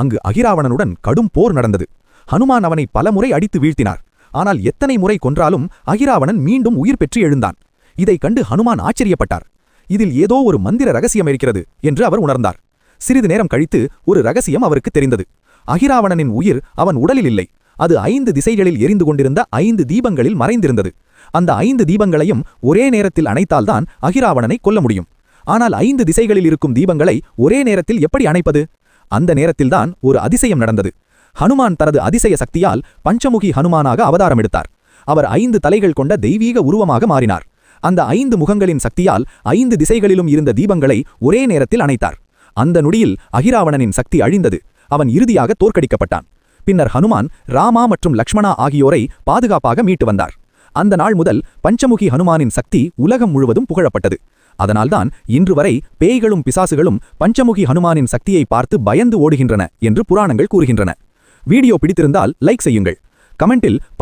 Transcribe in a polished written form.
அங்கு அகிராவணனுடன் கடும் போர் நடந்தது. ஹனுமான் அவனை பலமுறை அடித்து வீழ்த்தினார். ஆனால் எத்தனை முறை கொன்றாலும் அகிராவணன் மீண்டும் உயிர் பெற்று எழுந்தான். இதைக் கண்டு ஹனுமான் ஆச்சரியப்பட்டார். இதில் ஏதோ ஒரு மந்திர ரகசியம் இருக்கிறது என்று அவர் உணர்ந்தார். சிறிது நேரம் கழித்து ஒரு ரகசியம் அவருக்கு தெரிந்தது. அகிராவணனின் உயிர் அவன் உடலில் இல்லை. அது 5 திசைகளில் எரிந்து கொண்டிருந்த 5 தீபங்களில் மறைந்திருந்தது. அந்த 5 தீபங்களையும் ஒரே நேரத்தில் அணைத்தால்தான் அகிராவணனை கொல்ல முடியும். ஆனால் 5 திசைகளில் இருக்கும் தீபங்களை ஒரே நேரத்தில் எப்படி அணைப்பது? அந்த நேரத்தில்தான் ஒரு அதிசயம் நடந்தது. ஹனுமான் தனது அதிசய சக்தியால் பஞ்சமுகி ஹனுமானாக அவதாரம் எடுத்தார். அவர் 5 தலைகள் கொண்ட தெய்வீக உருவமாக மாறினார். அந்த 5 முகங்களின் சக்தியால் 5 திசைகளிலும் இருந்த தீபங்களை ஒரே நேரத்தில் அணைத்தார். அந்த நொடியில் அகிராவணனின் சக்தி அழிந்தது. அவன் இறுதியாக தோற்கடிக்கப்பட்டான். பின்னர் ஹனுமான் ராமா மற்றும் லக்ஷ்மணா ஆகியோரை பாதுகாப்பாக மீட்டு வந்தார். அந்த நாள் முதல் பஞ்சமுகி ஹனுமானின் சக்தி உலகம் முழுவதும் புகழப்பட்டது. அதனால்தான் இன்று வரை பேய்களும் பிசாசுகளும் பஞ்சமுகி ஹனுமானின் சக்தியை பார்த்து பயந்து ஓடுகின்றன என்று புராணங்கள் கூறுகின்றன. வீடியோ பிடித்திருந்தால் லைக் செய்யுங்கள். கமெண்டில்